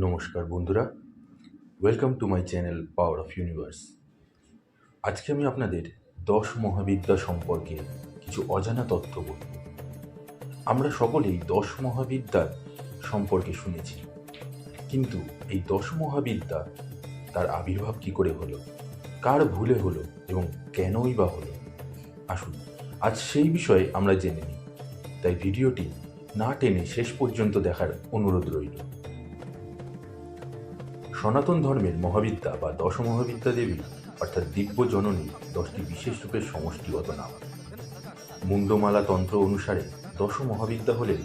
নমস্কার বন্ধুরা, welcome to my channel power of universe. আজকে আমি আপনাদের 10 মহাবিদ্যা সম্পর্কে কিছু অজানা তথ্য বলব। আমরা সকলেই 10 মহাবিদ্যার সম্পর্কে শুনেছি, কিন্তু এই 10 মহাবিদ্যা তার আবির্ভাব কী করে হলো, কার ভুলে হলো এবং কেনই বা হলো, আসুন আজ সেই বিষয়ে আমরা জেনে নিই। তাই ভিডিওটি না টেনে শেষ পর্যন্ত দেখার অনুরোধ রইল। সনাতন ধর্মের মহাবিদ্যা বা দশমহাবিদ্যা দেবী অর্থাৎ দিব্য জননী 10টি বিশেষ রূপের সমষ্টিগত নাম। মুন্ডমালা তন্ত্র অনুসারে দশ মহাবিদ্যা হলেন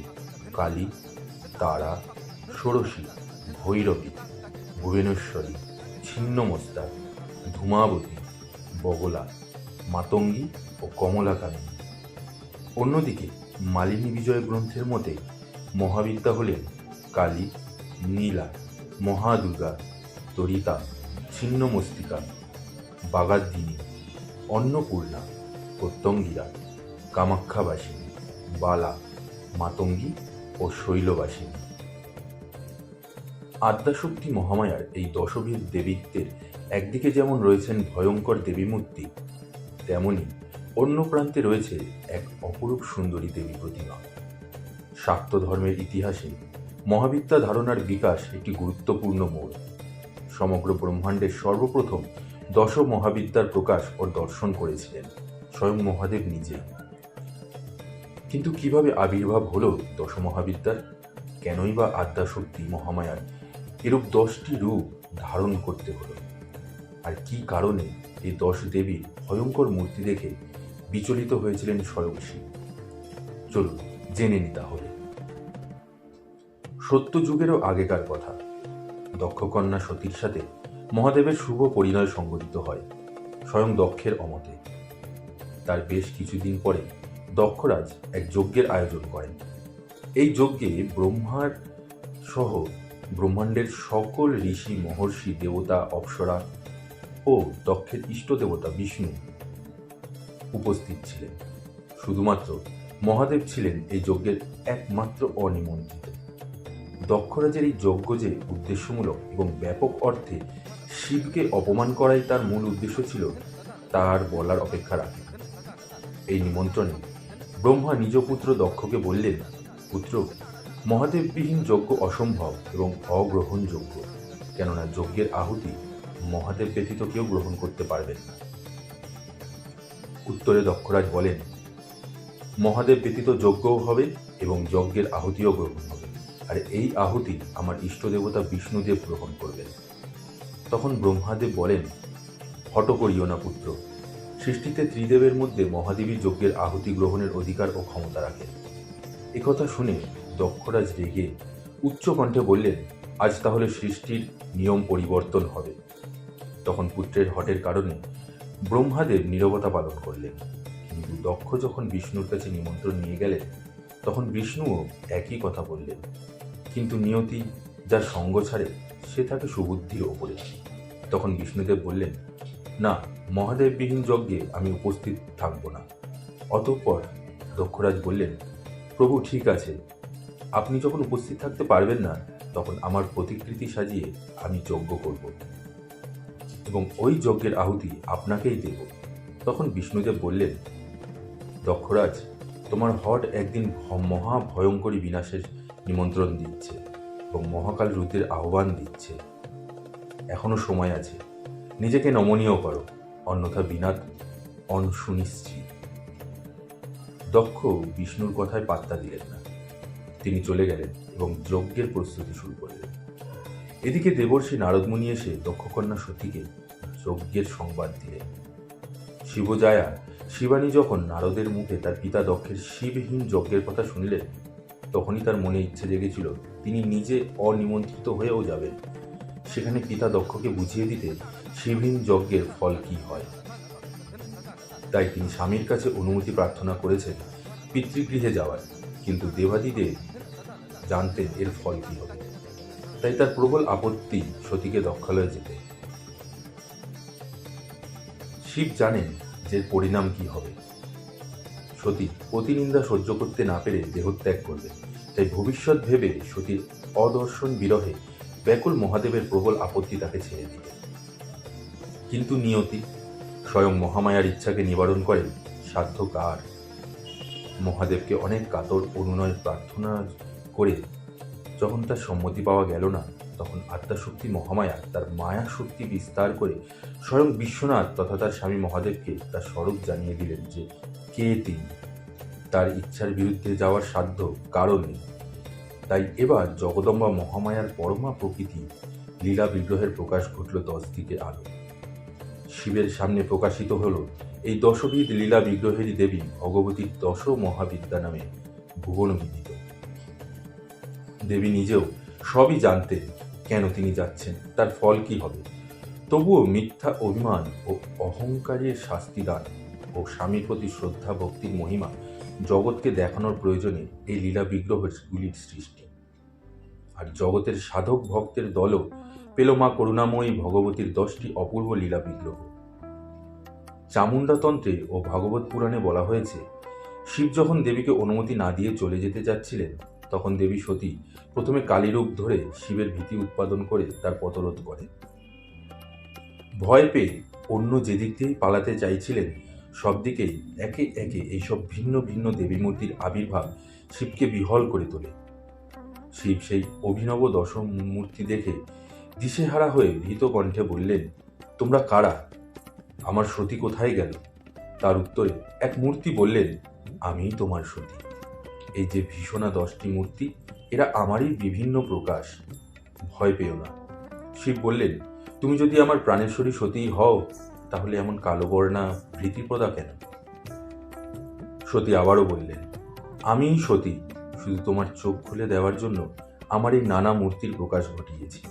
কালী, তারা, ষোড়শী, ভৈরবী, ভুবনেশ্বরী, ছিন্নমস্তা, ধূমাবতী, বগলা, মাতঙ্গী ও কমলাকামিনী। অন্যদিকে মালিনী বিজয় গ্রন্থের মতে মহাবিদ্যা হলেন কালী, নীলা, মহাদুর্গা, তরিতা, ছিন্নমস্তিকা, বাগাদ্দিনী, অন্নপূর্ণা, প্রত্যঙ্গিরা, কামাখ্যাবাসিনী, বালা, মাতঙ্গী ও শৈলবাসিনী। আদ্যাশক্তি মহামায়ার এই দশবিধ দেবীত্বের একদিকে যেমন রয়েছেন ভয়ঙ্কর দেবীমূর্তি, তেমনি অন্য প্রান্তে রয়েছে এক অপরূপ সুন্দরী দেবী প্রতিমা। শাক্ত ধর্মের ইতিহাসে মহাবিদ্যা ধারণার বিকাশ একটি গুরুত্বপূর্ণ মোড়। সমগ্র ব্রহ্মাণ্ডের সর্বপ্রথম দশ মহাবিদ্যার প্রকাশ ও দর্শন করেছিলেন স্বয়ং মহাদেব নিজে। কিন্তু কিভাবে আবির্ভাব হলো দশ মহাবিদ্যার? কেনই বা আদ্যাশক্তি মহামায়ার এরূপ 10টি রূপ ধারণ করতে হলো? আর কি কারণে এই 10 দেবীর ভয়ঙ্কর মূর্তি দেখে বিচলিত হয়েছিলেন স্বয়ং শিব? চলুন জেনে নি তাহলে। সত্য যুগেরও আগেকার কথা। দক্ষকন্যা সতীর সাথে মহাদেবের শুভ পরিণয় সংঘটিত হয় স্বয়ং দক্ষের অমতে। তার বেশ কিছুদিন পরে দক্ষরাজ এক যজ্ঞের আয়োজন করেন। এই যজ্ঞে ব্রহ্মার সহ ব্রহ্মাণ্ডের সকল ঋষি, মহর্ষি, দেবতা, অপ্সরা ও দক্ষের ইষ্ট দেবতা বিষ্ণু উপস্থিত ছিলেন। শুধুমাত্র মহাদেব ছিলেন এই যজ্ঞের একমাত্র অনিমন্ত্রিত। দক্ষরাজের এই যজ্ঞ যে উদ্দেশ্যমূলক এবং ব্যাপক অর্থে শিবকে অপমান করাই তার মূল উদ্দেশ্য ছিল, তার বলার অপেক্ষা রাখে। এই নিমন্ত্রণে ব্রহ্মা নিজ পুত্র দক্ষকে বললেন, পুত্র, মহাদেববিহীন যজ্ঞ অসম্ভব এবং অগ্রহণযোগ্য, কেননা যজ্ঞের আহুতি মহাদেব ব্যতীত কেউ গ্রহণ করতে পারবেন না। উত্তরে দক্ষরাজ বলেন, মহাদেব ব্যতীত যজ্ঞও হবে এবং যজ্ঞের আহুতিও গ্রহণ হবে, আর এই আহুতি আমার ইষ্ট দেবতা বিষ্ণুদেব গ্রহণ করবেন। তখন ব্রহ্মাদেব বলেন, হঠ করিও না পুত্র, সৃষ্টিতে ত্রিদেবের মধ্যে মহাদেবী যজ্ঞের আহুতি গ্রহণের অধিকার ও ক্ষমতা রাখেন। একথা শুনে দক্ষরাজ রেগে উচ্চ কণ্ঠে বললেন, আজ তাহলে সৃষ্টির নিয়ম পরিবর্তন হবে। তখন পুত্রের হঠের কারণে ব্রহ্মাদেব নীরবতা পালন করলেন। কিন্তু দক্ষ যখন বিষ্ণুর কাছে নিমন্ত্রণ নিয়ে গেলেন, তখন বিষ্ণুও একই কথা বললেন। কিন্তু নিয়তি যার সঙ্গ ছাড়ে সে থাকে সুবুদ্ধির ওপরে। তখন বিষ্ণুদেব বললেন, না, মহাদেববিহীন যজ্ঞে আমি উপস্থিত থাকব না। অতঃপর দক্ষরাজ বললেন, প্রভু ঠিক আছে, আপনি যখন উপস্থিত থাকতে পারবেন না, তখন আমার প্রতিকৃতি সাজিয়ে আমি যজ্ঞ করব এবং ওই যজ্ঞের আহুতি আপনাকেই দেব। তখন বিষ্ণুদেব বললেন, দক্ষরাজ, তোমার হঠ একদিন মহা ভয়ঙ্করী বিনাশের নিমন্ত্রণ দিচ্ছে এবং মহাকাল রুদ্রের আহ্বান দিচ্ছে। এখনো সময় আছে, নিজেকে নমনীয় করো, অন্যথা বিনাদ সুনিশ্চিত। দক্ষ বিষ্ণুর কথায় পাত্তা দিলেন না। তিনি চলে গেলেন এবং যজ্ঞের প্রস্তুতি শুরু করলেন। এদিকে দেবর্ষি নারদমুনি এসে দক্ষকন্যা সতীকে যজ্ঞের সংবাদ দিলেন। শিবজায়া শিবানী যখন নারদের মুখে তার পিতা দক্ষের শিবহীন যজ্ঞের কথা শুনলেন, তখনই তার মনে ইচ্ছে জেগেছিল তিনি নিজে অনিমন্ত্রিত হয়েও যাবেন, সেখানে পিতা দক্ষকে বুঝিয়ে দিতে শিবহীন যজ্ঞের ফল কি হয়। তাই তিনি স্বামীর কাছে অনুমতি প্রার্থনা করেছেন পিতৃগৃহে যাওয়ার, কিন্তু দেবাদিদেব জানতেন এর ফল কি হবে। তাই তার প্রবল আপত্তি সতীকে দক্ষালয়ে যেতে। শিব জানেন যে পরিণাম কি হবে। সতী প্রতিনিন্দা সহ্য করতে না পেরে দেহত্যাগ করবে। তাই ভবিষ্যৎ ভেবে সতীর অদর্শন বিরহে ব্যাকুল মহাদেবের প্রবল আপত্তি তাকে ছেড়ে দিলেন। কিন্তু নিয়তি স্বয়ং মহামায়ার ইচ্ছাকে নিবারণ করেন সাধ্য কার। মহাদেবকে অনেক কাতর অনুনয় প্রার্থনা করে যখন তার সম্মতি পাওয়া গেল না, তখন আদ্যাশক্তি মহামায়া তার মায়া শক্তি বিস্তার করে স্বয়ং বিশ্বনাথ তথা তার স্বামী মহাদেবকে তার স্বরূপ জানিয়ে দিলেন যে কে তিনি। তার ইচ্ছার বিরুদ্ধে যাওয়ার সাধ্য কারও নেই। তাই এবার জগদম্বা মহামায়ার পরমা প্রকৃতি লীলা বিগ্রহের প্রকাশ ঘটল 10 দিকে আলো। শিবের সামনে প্রকাশিত হল এই দশবিধ লীলা বিগ্রহেরই দেবী ভগবতীর দশ মহাবিদ্যা নামে ভুবন বিদিত। দেবী নিজেও সবই জানতেন কেন তিনি যাচ্ছেন, তার ফল কি হবে। তবুও মিথ্যা অভিমান ও অহংকারের শাস্তিদান ও স্বামীর প্রতি শ্রদ্ধা ভক্তির মহিমা জগৎকে দেখানোর প্রয়োজনে এই লীলা বিগ্রহগুলির সৃষ্টি। আর জগতের সাধক ভক্তের দলও পেল মা করুণাময়ী ভগবতীর 10টি অপূর্ব লীলা বিগ্রহ। চামুণ্ডাতন্ত্রে ও ভাগবত পুরাণে বলা হয়েছে, শিব যখন দেবীকে অনুমতি না দিয়ে চলে যেতে যাচ্ছিলেন, তখন দেবী সতী প্রথমে কালীরূপ ধরে শিবের ভীতি উৎপাদন করে তার পথরোধ করে। ভয় পেয়ে অন্য যেদিক দিয়েই পালাতে চাইছিলেন, সব দিকেই একে একে এইসব ভিন্ন ভিন্ন দেবী মূর্তির আবির্ভাব শিবকে বিহ্বল করে তোলে। শিব সেই অভিনব দশম মূর্তি দেখে দিশেহারা হয়ে ভীত কণ্ঠে বললেন, তোমরা কারা? আমার সতী কোথায় গেল? তার উত্তরে এক মূর্তি বললেন, আমিই তোমার সতী। এই যে ভীষণা 10টি মূর্তি, এরা আমারই বিভিন্ন প্রকাশ, ভয় পেও না। শিব বললেন, তুমি যদি আমার প্রাণেশ্বরী সতী হও, তাহলে এমন কালো বর্ণা ভীতিপ্রদা কেন? সতী আবারও বললেন, আমিই সতী, শুধু তোমার চোখ খুলে দেওয়ার জন্য আমার এই নানা মূর্তির প্রকাশ ঘটিয়েছি।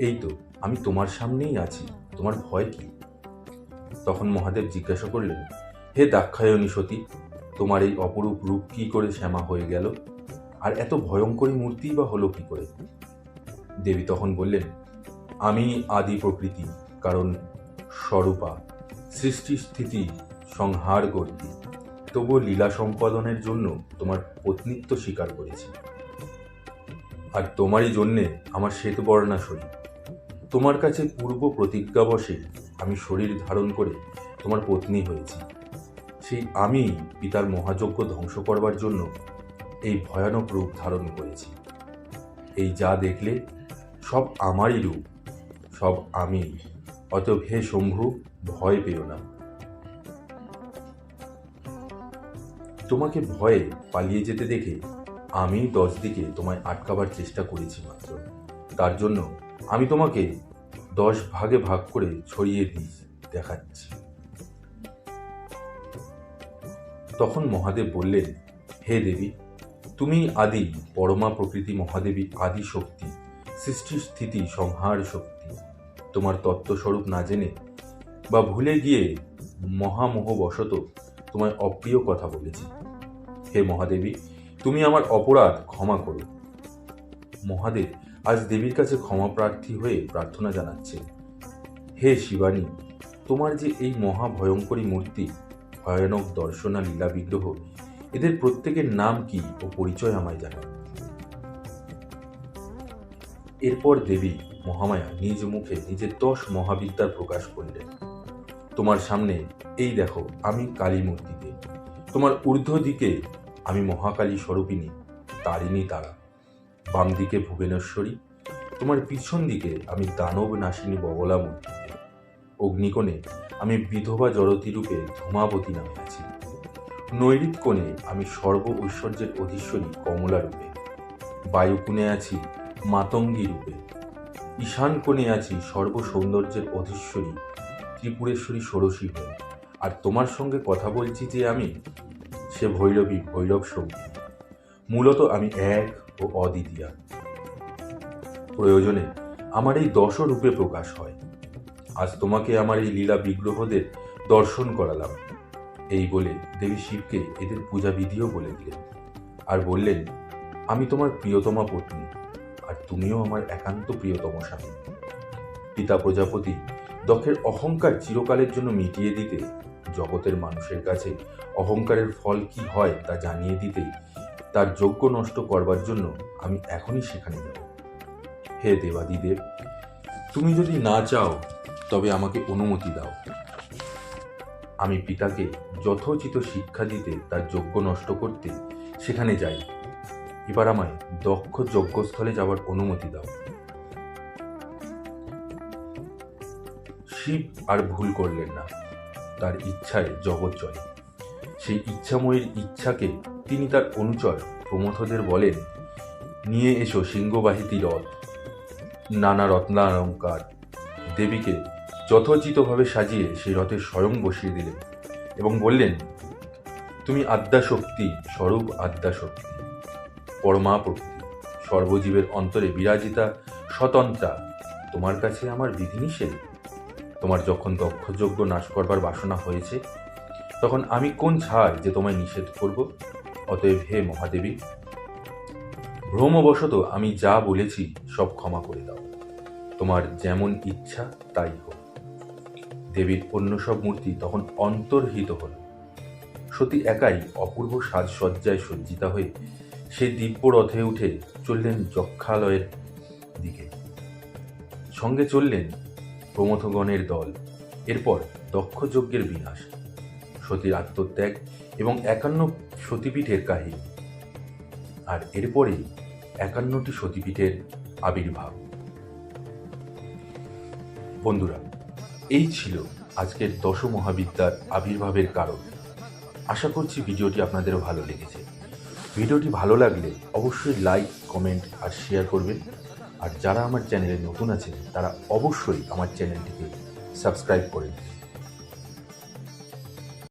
এই তো আমি তোমার সামনেই আছি, তোমার ভয় কি? তখন মহাদেব জিজ্ঞাসা করলেন, হে দাক্ষায়ণী সতী, তোমার এই অপরূপ রূপ কি করে শ্যামা হয়ে গেল? আর এত ভয়ঙ্করী মূর্তি বা হলো কি করে? দেবী তখন বললেন, আমি আদি প্রকৃতি, কারণ স্বরূপা, সৃষ্টি স্থিতি সংহার কর্তী। তবু লীলা সম্পাদনের জন্য তোমার পত্নীত্ব স্বীকার করেছি। আর তোমারই জন্যে আমার শ্বেতবর্ণা শরীর। তোমার কাছে পূর্ব প্রতিজ্ঞাবশে আমি শরীর ধারণ করে তোমার পত্নী হয়েছি। সেই আমি পিতার মহাযজ্ঞ ধ্বংস করবার জন্য এই ভয়ানক রূপ ধারণ করেছি। এই যা দেখলে সব আমারই রূপ, সব আমি। অতএব হে শম্ভু, ভয় পেও না। তোমাকে ভয়ে পালিয়ে যেতে দেখে আমি 10 দিকে তোমায় আটকাবার চেষ্টা করেছি মাত্র। তার জন্য আমি তোমাকে 10 ভাগে ভাগ করে ছড়িয়ে দেখাচ্ছি। তখন মহাদেব বললেন, হে দেবী, তুমি আদি পরমা প্রকৃতি মহাদেবী, আদি শক্তি, সৃষ্টি স্থিতি সংহার শক্তি। তোমার তত্ত্বস্বরূপ না জেনে বা ভুলে গিয়ে মহামোহবশত তোমায় অপ্রিয় কথা বলেছি। হে মহাদেবী, তুমি আমার অপরাধ ক্ষমা করো। মহাদেব আজ দেবীর কাছে ক্ষমা প্রার্থী হয়ে প্রার্থনা জানাচ্ছে, হে শিবানী, তোমার যে এই মহাভয়ঙ্করী মূর্তি, ভয়ানক দর্শনা লীলা বিগ্রহ, এদের প্রত্যেকের নাম কি ও পরিচয় আমায় জানাও। এরপর দেবী মহামায়া নিজ মুখে নিজের 10 মহাবিদ্যার প্রকাশ করলেন। তোমার সামনে এই দেখো, আমি কালী মূর্তিতে। তোমার ঊর্ধ্ব দিকে আমি মহাকালী স্বরূপিণী, তারিণী তারা। বাম দিকে ভুবনেশ্বরী। তোমার পিছন দিকে আমি দানব নাশিনী বগলা মূর্তিতে। অগ্নিকোণে আমি বিধবা জড়তী রূপে ধূমাবতী নামে আছি। নৈরিত কোণে আমি সর্ব ঐশ্বর্যের অধীশ্বরী কমলা রূপে। বায়ুকোণে আছি মাতঙ্গী রূপে। ঈশান কোণে আছি সর্ব সৌন্দর্যের অধীশ্বরী ত্রিপুরেশ্বরী ষোড়শী হয়ে। আর তোমার সঙ্গে কথা বলছি যে আমি, সে ভৈরবী, ভৈরব সঙ্গী। মূলত আমি এক ও অদ্বিতীয়া। প্রয়োজনে আমার এই 10 রূপে প্রকাশ হয়। আজ তোমাকে আমার এই লীলা বিগ্রহদের দর্শন করালাম। এই বলে দেবী শিবকে এদের পূজা বিধিও বলে দিলেন, আর বললেন, আমি তোমার প্রিয়তমা পত্নী, আর তুমিও আমার একান্ত প্রিয়তম স্বামী। পিতা প্রজাপতি দক্ষের অহংকার চিরকালের জন্য মিটিয়ে দিতে, জগতের মানুষের কাছে অহংকারের ফল কি হয় তা জানিয়ে দিতেই, তার যজ্ঞ নষ্ট করবার জন্য আমি এখনই সেখানে যাব। হে দেবাদিদেব, তুমি যদি না চাও তবে আমাকে অনুমতি দাও। আমি পিতাকে যথোচিত শিক্ষা দিতে, তার যজ্ঞ নষ্ট করতে সেখানে যাই। এবার আমায় দক্ষ যজ্ঞস্থলে যাওয়ার অনুমতি দাও। শিব আর ভুল করলেন না, তার ইচ্ছায় জগৎ চলে। সেই ইচ্ছাময়ীর ইচ্ছাকে তিনি তার অনুচর প্রমথদের বলেন, নিয়ে এসো সিংহবাহিনী রথ, নানা রত্নালঙ্কার। দেবীকে যথোচিতভাবে সাজিয়ে সেই রথে স্বয়ং বসিয়ে দিলেন এবং বললেন, তুমি আদ্যাশক্তি স্বরূপ, আদ্যাশক্তি পরমাপ্রকৃতি, সর্বজীবের অন্তরে বিরাজিতা স্বতন্ত্রা। তোমার কাছে আমার বিধিনিষেধ? তোমার যখন দক্ষযজ্ঞ নাশ করবার বাসনা হয়েছে, তখন আমি কোন ছাড় যে তোমায় নিষেধ করব? অতএব হে মহাদেবী, ভ্রমবশত আমি যা বলেছি সব ক্ষমা করে দাও। তোমার যেমন ইচ্ছা তাই হোক। দেবীর অন্য সব মূর্তি তখন অন্তর্হিত হল। সতী একাই অপূর্ব সাজসজ্জায় সজ্জিতা হয়ে সেই দিব্য রথে উঠে চললেন যক্ষালয়ের দিকে। সঙ্গে চললেন প্রমথগণের দল। এরপর দক্ষযজ্ঞের বিনাশ, সতীর আত্মত্যাগ এবং 51 সতীপীঠের কাহিনী, আর এরপরেই 51টি সতীপীঠের আবির্ভাব। বন্ধুরা, এই ছিল আজকের দশমহাবিদ্যার আবির্ভাবের কারণ। আশা করছি ভিডিওটি আপনাদেরও ভালো লেগেছে। ভিডিওটি ভালো লাগলে অবশ্যই লাইক, কমেন্ট আর শেয়ার করবেন। আর যারা আমার চ্যানেলে নতুন আছেন তারা অবশ্যই আমার চ্যানেলটিকে সাবস্ক্রাইব করে দিন।